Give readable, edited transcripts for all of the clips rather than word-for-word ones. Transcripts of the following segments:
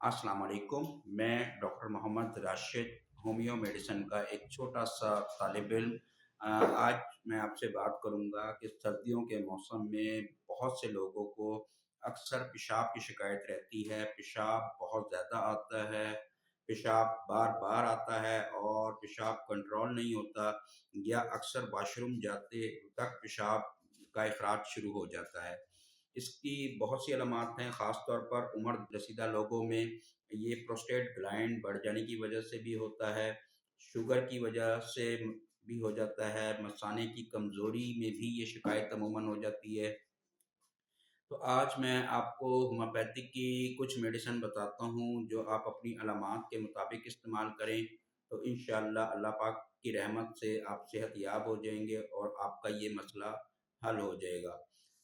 अस्सलाम वालेकुम। मैं doctor Mohammad Rashid, homeo medicine का एक छोटा-सा तालिब इल्म। आज मैं आपसे बात करूँगा कि सर्दियों के मौसम में बहुत से लोगों को अक्सर पेशाब की शिकायत रहती है। पेशाब बहुत ज़्यादा आता है, पेशाब बार-बार आता है और पेशाब कंट्रोल नहीं होता या अक्सर वॉशरूम जाते वक़्त पेशाब का इखराज शुरू हो जाता है। इसकी बहुत सी अलामात हैं, ख़ास तौर पर उम्र रसीदा लोगों में ये प्रोस्टेट ग्लैंड बढ़ जाने की वजह से भी होता है, शुगर की वजह से भी हो जाता है, मसाने की कमज़ोरी में भी ये शिकायत अमूमन हो जाती है। तो आज मैं आपको होम्योपैथिक की कुछ मेडिसिन बताता हूँ जो आप अपनी अलामात के मुताबिक इस्तेमाल करें, तो इंशाअल्लाह अल्लाह पाक की रहमत से आप सेहतयाब हो जाएँगे और आपका ये मसला हल हो जाएगा।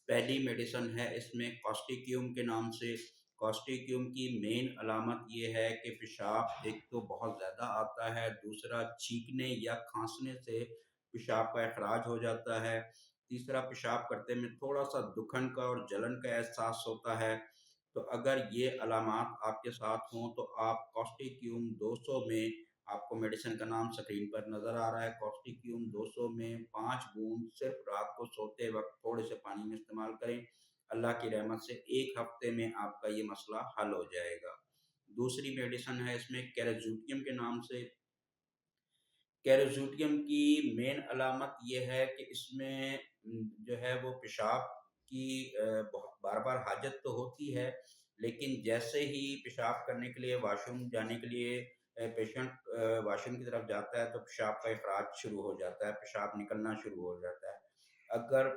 पहली मेडिसिन है इसमें कॉस्टिक्यूम के नाम से। कॉस्टिक्यूम की मेन अलामत ये है कि पेशाब एक तो बहुत ज़्यादा आता है, दूसरा छींकने या खाँसने से पेशाब का इखराज हो जाता है, तीसरा पेशाब करते में थोड़ा-सा दुखन का और जलन का एहसास होता है। तो अगर ये अलामात आपके साथ हों तो आप कॉस्टिक्यूम 200 में, आपको मेडिसिन का नाम स्क्रीन पर नज़र आ रहा है, कॉस्टिक्यूम 200 में 5 बूंद सिर्फ़ रात को सोते वक़्त थोड़े से पानी में इस्तेमाल करें। अल्लाह की रहमत से 1 हफ़्ते में आपका ये मसला हल हो जाएगा। दूसरी मेडिसिन है इसमें कैरेज़ूटियम के नाम से। कैरोज़ूटियम की मेन अलामत ये है कि इसमें जो है वो पेशाब की बहुत बार-बार हाजत तो होती है, लेकिन जैसे ही पेशाब करने के लिए वॉशरूम जाने के लिए पेशेंट वॉशरूम की तरफ जाता है तो पेशाब का इखराज शुरू हो जाता है, पेशाब निकलना शुरू हो जाता है। अगर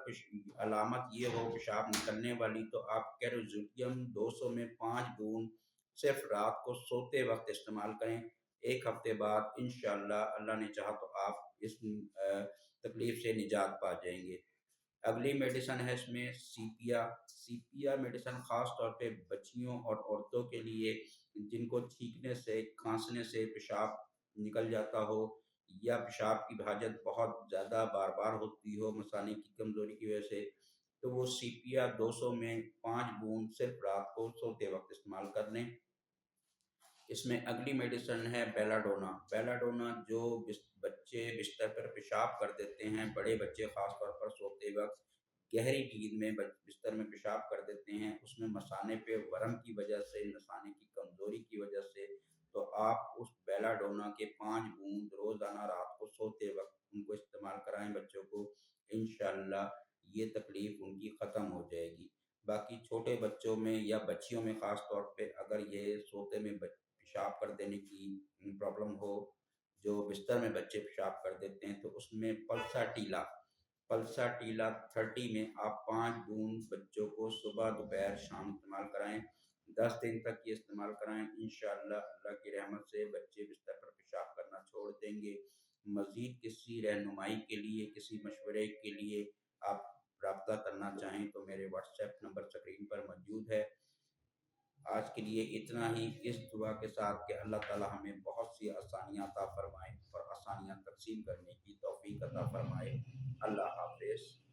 अलामत ये हो पेशाब निकलने वाली तो आप कैरोज़ूटियम 200 में 5 बूंद सिर्फ़ रात को सोते वक़्त इस्तेमाल करें। 1 हफ़्ते बाद इंशाअल्लाह अल्लाह ने चाहा तो आप इस तकलीफ़ से निजात पा जाएँगे। अगली मेडिसिन है इसमें सीपिया। सीपिया मेडिसिन ख़ास तौर पे बच्चियों और औरतों के लिए जिनको छींकने से, खाँसने से पेशाब निकल जाता हो या पेशाब की हाजत बहुत ज़्यादा बार-बार होती हो मसाने की कमज़ोरी की वजह से, तो वो सीपिया 200 में 5 बूंद सिर्फ़ रात को सोते वक़्त इस्तेमाल कर लें। इसमें अगली मेडिसिन है बेलाडोना। बेलाडोना जो बच्चे बिस्तर पर पेशाब कर देते हैं, बड़े बच्चे ख़ास तौर पर सोते वक़्त गहरी नींद में बिस्तर में पेशाब कर देते हैं, उसमें मसाने पे वर्म की वजह से, मसाने की कमज़ोरी की वजह से, तो आप उस बेलाडोना के 5 बूंद रोज़ाना रात को सोते वक़्त उनको इस्तेमाल कराएँ बच्चों को, इंशाअल्लाह ये तकलीफ़ उनकी ख़त्म हो जाएगी। बाकी छोटे बच्चों में या बच्चियों में ख़ास तौर पे अगर ये सोते में पेशाब कर देने की प्रॉब्लम हो, जो बिस्तर में बच्चे पेशाब कर देते हैं, तो उसमें पल्साटीला 30 में आप 5 बूंद बच्चों को सुबह, दोपहर, शाम इस्तेमाल कराएँ। 10 दिन तक ये इस्तेमाल कराएँ, इंशाअल्लाह अल्लाह की रहमत से बच्चे बिस्तर पर पेशाब करना छोड़ देंगे। मज़ीद किसी रहनुमाई के लिए, किसी मशवरे के लिए आप राब्ता करना चाहें तो मेरे व्हाट्सएप नंबर स्क्रीन पर मौजूद है। आज के लिए इतना ही, इस दुआ के साथ कि अल्लाह ताला हमें बहुत सी आसानियाँ अता फ़रमाए और आसानियाँ तक़सीम करने की तौफ़ीक़ अता फ़रमाए। अल्लाह हाफ़िज़।